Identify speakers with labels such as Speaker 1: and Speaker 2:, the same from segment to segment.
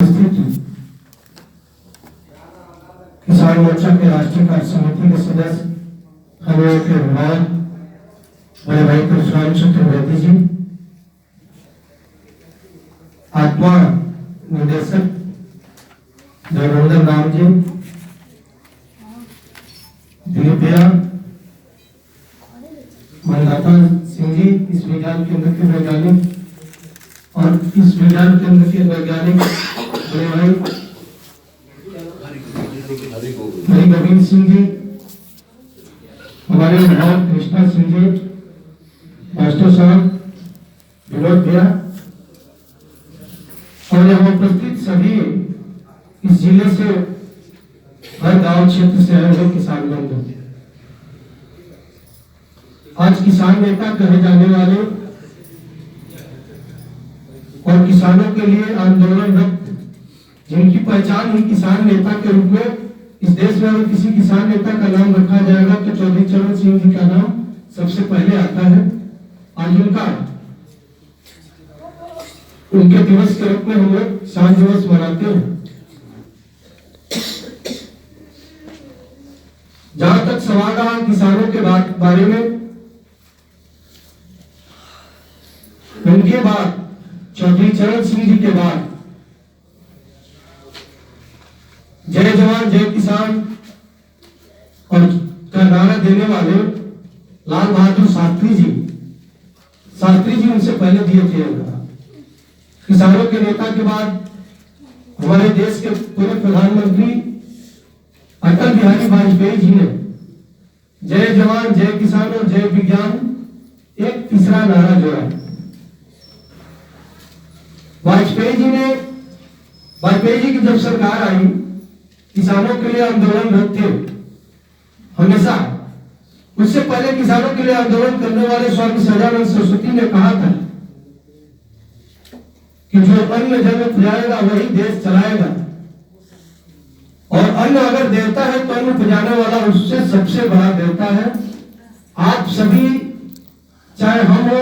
Speaker 1: उपस्थित किसान मोर्चा के राष्ट्रीय कार्य समिति के सदस्य हम लोगों के विधायक बड़े भाई परशुराम चतुर्वेदी जी, आत्मा निदेशक जयवर्धन राम जी, दिलीप भैया, मनदाता सिंह जी, इस विज्ञान केंद्र के वैज्ञानिक और इस विज्ञान केंद्र के वैज्ञानिक बड़े भाई हरि गोविंद सिंह जी, हमारे विधायक कृष्णा सिंह जी, मास्टर साहब, विनोद भैया और यहाँ उपस्थित सभी इस जिले से हर गांव क्षेत्र से आए हुए किसान बंधु। आज किसान नेता कहे जाने वाले और किसानों के लिए आंदोलनरत जिनकी पहचान ही किसान नेता के रूप में इस देश में अगर किसी किसान नेता का नाम रखा जाएगा तो चौधरी चरण सिंह जी का नाम सबसे पहले आता है। आज उनके दिवस के रूप में हम लोग किसान दिवस मनाते हैं। जहां तक सवाल रहा किसानों के बारे में, उनके बाद चौधरी चरण सिंह जी के बाद जय जवान जय किसान और का नारा देने वाले लाल बहादुर शास्त्री जी उनसे पहले दिए थे। किसानों के नेता के बाद हमारे देश के पूर्व प्रधानमंत्री अटल बिहारी वाजपेयी जी ने जय जवान जय किसान और जय विज्ञान एक तीसरा नारा जोड़ा। वाजपेयी जी की जब सरकार आई, किसानों के लिए आंदोलन थे हमेशा। उससे पहले किसानों के लिए आंदोलन करने वाले स्वामी सदानंद सरस्वती ने कहा था कि जो अन्न जल उपजाएगा वही देश चलाएगा, और अन्न अगर देवता है तो अन्न उपजाने वाला उससे सबसे बड़ा देवता है। आप सभी, चाहे हम हो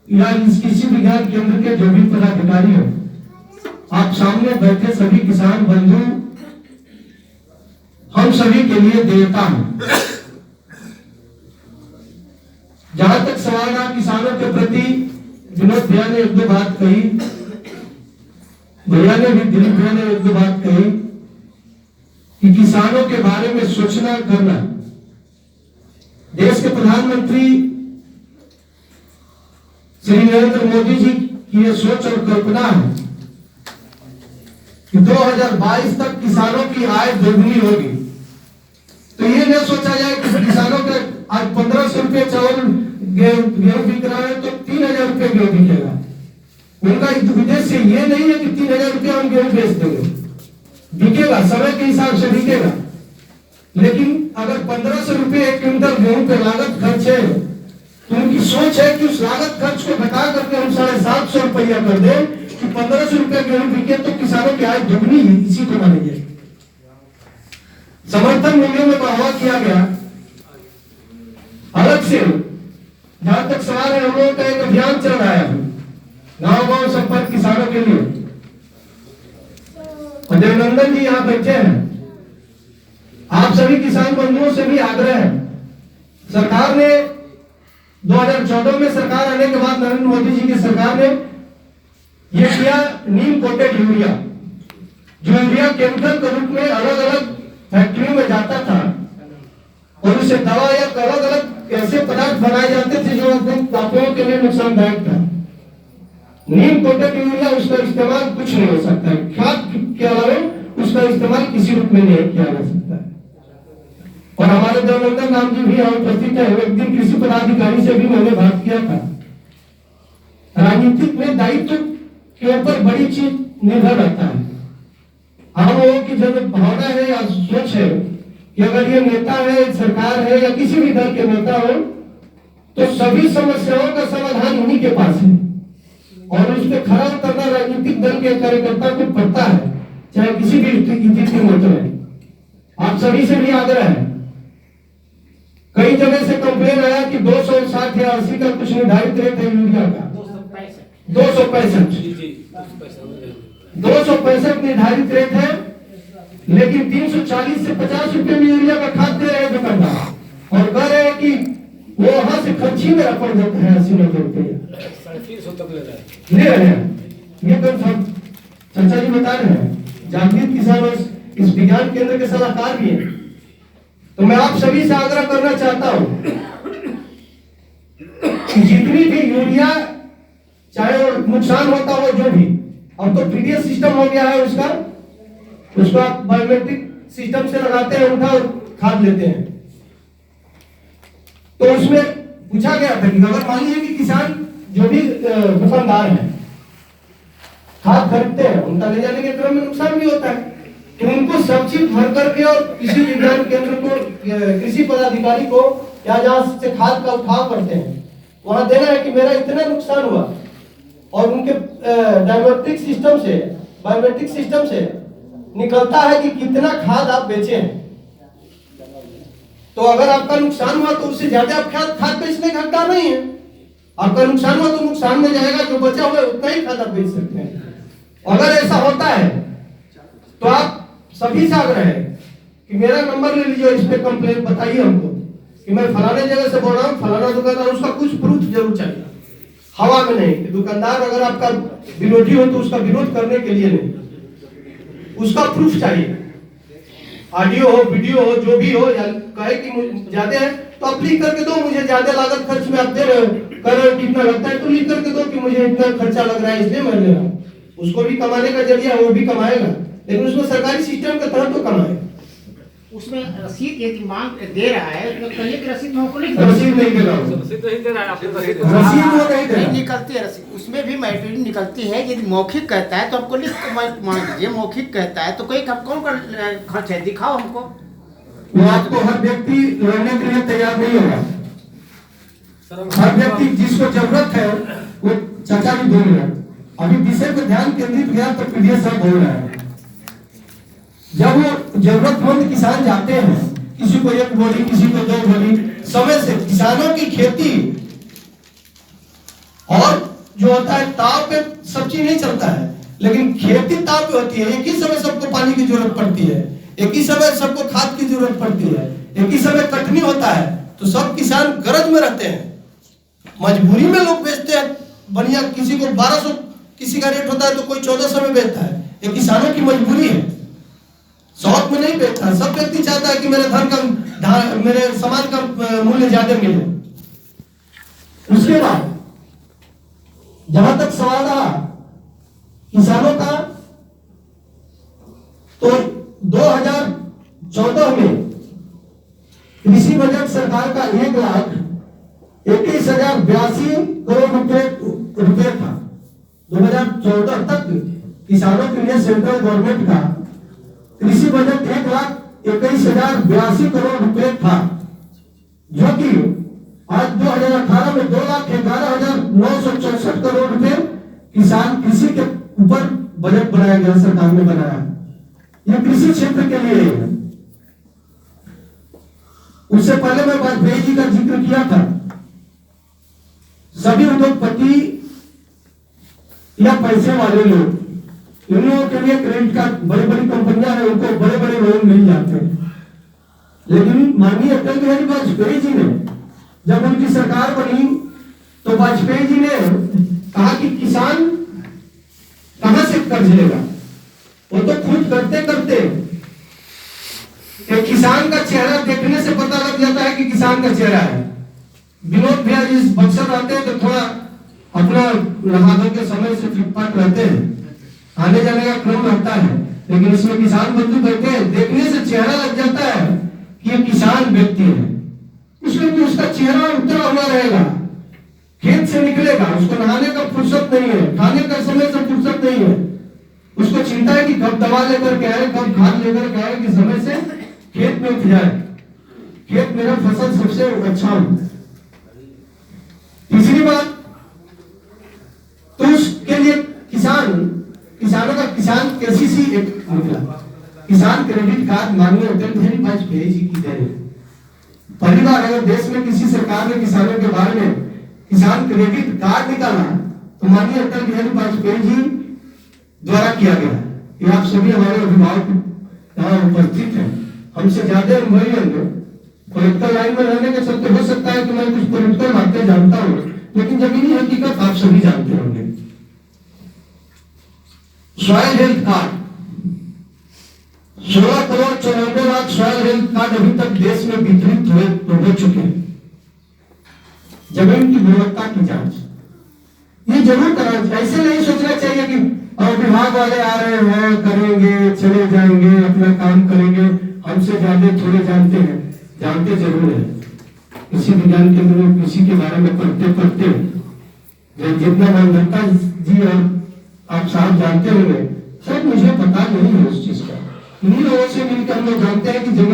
Speaker 1: या किसी विज्ञान केंद्र के जो भी पदाधिकारी हो, आप सामने बैठे सभी किसान बंधु हम सभी के लिए देवता हैं। जहां तक सवाल रहा किसानों के प्रति, विनोद भैया ने एक दो बात कही, भैया ने भी, दिलीप भैया ने एक दो बात कही कि किसानों के बारे में सोचना करना। देश के प्रधानमंत्री श्री नरेंद्र मोदी जी की ये सोच और कल्पना है कि 2022 तक किसानों की आय दोगुनी होगी। तो ये न सोचा जाए कि किसानों के आज 1500 रुपये चावल गेहूं बिक रहा है तो 3000 रुपये गेहूं बिकेगा। उनका उद्देश्य ये नहीं है कि 3000 रुपये हम गेहूं बेच देंगे, बिकेगा, समय के हिसाब से बिकेगा। लेकिन अगर 1500 रुपये एक क्विंटल गेहूं पे लागत खर्च है तो उनकी सोच है कि उस लागत खर्च को घटा करके हम 750 रुपया कर दें कि 1500 रुपये गेहूं बिके तो किसानों की आय दुगनी है। इसी को मानेंगे। समर्थन मूल्यों में बढ़ावा किया गया अलग से। जहां तक सवाल है, हम लोगों का एक अभियान चल रहा है गांव गांव संपर्क किसानों के लिए। देवनंदन जी यहाँ बैठे हैं। आप सभी किसान बंधुओं से भी आग्रह है, सरकार ने 2014 में सरकार आने के बाद नरेंद्र मोदी जी की सरकार ने यह किया, नीम कोटेड यूरिया, जो यूरिया केमिकल के रूप में अलग अलग फैक्ट्रियों में जाता था और उसे दवा या अलग अलग ऐसे पदार्थ बनाए जाते थे जो आपको के लिए नुकसानदायक था। नीम कोटेड यूरिया, उसका इस्तेमाल कुछ नहीं हो सकता है, खाद के अलावा उसका इस्तेमाल किसी रूप में नहीं किया जा सकता है। और हमारे देवनंदन राम जी भी यहाँ उपस्थित है। एक दिन कृषि पदाधिकारी से भी मैंने बात किया था। राजनीतिक में दायित्व के ऊपर बड़ी चीज निर्भर रहता है। हम लोगों की जब भावना है या सोच है कि अगर ये नेता है, सरकार है या किसी भी दल के नेता हो तो सभी समस्याओं का समाधान उन्हीं के पास है, और उस पर खड़ा उतरना राजनीतिक दल के कार्यकर्ता को पड़ता है, चाहे किसी भी स्थिति में। आप सभी से भी आग्रह है, कई जगह से कंप्लेन आया कि 260 या 80 का कुछ निर्धारित रेट है यूरिया का, 265। 265 निर्धारित रेट है, लेकिन 340 से 50 रुपए में यूरिया का खाद दे रहे हैं दुकानदार, और कह रहे हैं कि वो वहां से खर्ची में रकम देता है 80-90 रुपया
Speaker 2: 350 तक
Speaker 1: ले रहे हैं। ये कंफर्म चाचा जी बता रहे हैं, जागृत किसान इस विज्ञान केंद्र के सलाहकार भी हैं। तो मैं आप सभी से आग्रह करना चाहता हूं कि जितनी भी यूरिया, चाहे वो नुकसान होता हो जो भी, अब तो पीडीएस सिस्टम हो गया है उसको आप बायोमेट्रिक सिस्टम से लगाते हैं उठा और खाद लेते हैं। तो उसमें पूछा गया था कि अगर मान लीजिए कि किसान जो भी दुकानदार है खाद खरीदते हैं, उनका ले जाने के क्रम में नुकसान भी होता है, तो उनको सब चीज भर करके और कृषि विज्ञान केंद्र को, कृषि पदाधिकारी को या जहां से खाद का उठाव करते हैं वहां देना है कि मेरा इतना नुकसान हुआ, और उनके बायोमेट्रिक सिस्टम से निकलता है कि कितना खाद आप बेचे हैं। तो अगर आपका नुकसान हुआ तो उससे ज्यादा आप खाद बेचने का हकदार नहीं है। आपका नुकसान हुआ तो नुकसान में जाएगा, जो बचा हुआ उतना ही खाद आप बेच सकते हैं। अगर ऐसा होता है तो आप सभी से आग्रह है कि मेरा नंबर ले लीजिए, इस पे कंप्लेंट बताइए हमको कि मैं फलाने जगह से बोल रहा हूँ, फलाना दुकानदार, उसका कुछ प्रूफ जरूर चाहिए, हवा में नहीं। दुकानदार अगर आपका विरोधी हो तो उसका विरोध करने के लिए नहीं, उसका प्रूफ चाहिए, ऑडियो हो, वीडियो हो, जो भी हो, या कहे कि ज्यादा है तो आप लिख करके दो, मुझे ज्यादा लागत खर्च में आप दे रहे हो, कर रहे हो, कितना लगता है तो लिख करके दो कि मुझे इतना खर्चा लग रहा है इसलिए मैं ले रहा हूँ। उसको भी कमाने का जरिया, वो भी कमाएगा, लेकिन उसमें सरकारी सिस्टम के तहत तो कमाएगा।
Speaker 3: उसमें रसीद यदि मांग दे रहा है तो कहिए कि रसीद हमको नहीं
Speaker 1: रसीद नहीं दे रहा हूं,
Speaker 2: रसीद नहीं दे रहा है आपको,
Speaker 1: रसीद वो नहीं दे रहा।
Speaker 3: निकलती है रसीद, उसमें भी मैट्रिक निकलती है। यदि मौखिक कहता है तो हमको लिख मांग दीजिए, मौखिक कहता है तो कोई कौन का खर्च है दिखाओ हमको।
Speaker 1: वो आपको हर व्यक्ति लड़ने के लिए तैयार नहीं होगा। हर व्यक्ति जिसको जरूरत है वो चाचा जी बोल रहे हैं, अभी विषय पर ध्यान केंद्रित किया तो पीडीएस साहब बोल रहे हैं। जब वो जरूरतमंद किसान जाते हैं, किसी को एक बोली, किसी को दो बोली, समय से किसानों की खेती और जो होता है ताव पे सब चीज नहीं चलता है, लेकिन खेती ताव पे होती है। एक ही समय सबको पानी की जरूरत पड़ती है, एक ही समय सबको खाद की जरूरत पड़ती है, एक ही समय कटनी होता है, तो सब किसान गरज में रहते हैं। मजबूरी में लोग बेचते हैं बढ़िया, किसी को 1200 किसी का रेट होता है तो कोई 1400 में बेचता है। ये किसानों की मजबूरी है, शौक में नहीं बेचता। सब व्यक्ति चाहता है कि मेरे धन का, मेरे सामान का मूल्य ज्यादा मिले। उसके बाद जहां तक सवाल रहा किसानों का, तो 2014 में कृषि बजट सरकार का 1,21,082 करोड़ रुपए था। 2014 तक किसानों के लिए सेंट्रल गवर्नमेंट का कृषि बजट 1,21,082 करोड़ रुपए था, जो कि आज 2018 में 2,11,964 करोड़ रुपए किसान कृषि के ऊपर बजट बनाया गया, सरकार ने बनाया। यह कृषि क्षेत्र के लिए है। उससे पहले मैं वाजपेयी जी का जिक्र किया था। सभी उद्योगपति या पैसे वाले लोग, इन लोगों के लिए क्रेडिट कार्ड, बड़ी बड़ी कंपनियां हैं, उनको बड़े बड़े लोन मिल जाते हैं। लेकिन माननीय अटल बिहारी वाजपेयी जी ने, जब उनकी सरकार बनी तो वाजपेयी जी ने कहा कि किसान कहां से कर्ज लेगा, वो तो खुद करते करते किसान का चेहरा देखने से पता लग जाता है कि किसान का चेहरा है। विनोद भैया जिस बक्सर रहते हैं तो थोड़ा अपना नहा धो के समय से फिटफाट रहते हैं, आने जाने का क्रम रहता है, लेकिन इसमें किसान बंधु बैठे हैं, देखने से चेहरा लग जाता है कि ये किसान व्यक्ति है। उसमें भी उसका चेहरा उतरा हुआ रहेगा, खेत से निकलेगा, उसको नहाने का फुर्सत नहीं है, खाने का समय से फुर्सत नहीं है। उसको चिंता है कि कब दवा लेकर के आए, कब खाद लेकर के आए कि समय से खेत में उठ जाए, खेत मेरा फसल सबसे अच्छा हो। तीसरी बात, तो उसके लिए किसानों का किसान केसीसी एक निकला, किसान क्रेडिट कार्ड माननीय अटल बिहारी वाजपेयी जी की देन। पहली बार अगर देश में किसी सरकार ने किसानों के बारे में किसान क्रेडिट कार्ड निकाला तो माननीय अटल बिहारी वाजपेयी जी द्वारा किया गया है। ये आप सभी हमारे अभिभावक यहाँ उपस्थित हैं, हमसे ज्यादा अनुभवी होंगे। पॉलिटिकल लाइन में रहने के चलते हो सकता है कि मैं कुछ पॉलिटिकल बातें जानता हूँ, लेकिन जमीनी हकीकत आप सभी जानते होंगे। Soil health card 16,94,00,000 soil health card अभी तक देश में वितरित हो चुके हैं। जमीन की गुणवत्ता की जांच ये जरूर करना चाहिए। ऐसे नहीं सोचना चाहिए कि विभाग वाले आ रहे हैं, करेंगे, चले जाएंगे, अपना काम करेंगे, हमसे ज्यादा थोड़े जानते हैं। जानते जरूर है। कृषि विज्ञान केंद्र में कृषि के बारे में पढ़ते जितना मानवता जी और आप साहब जानते होंगे, शायद मुझे पता नहीं है उस चीज का। इन्हीं लोगों से मिलकर हम लोग जानते हैं कि जमीन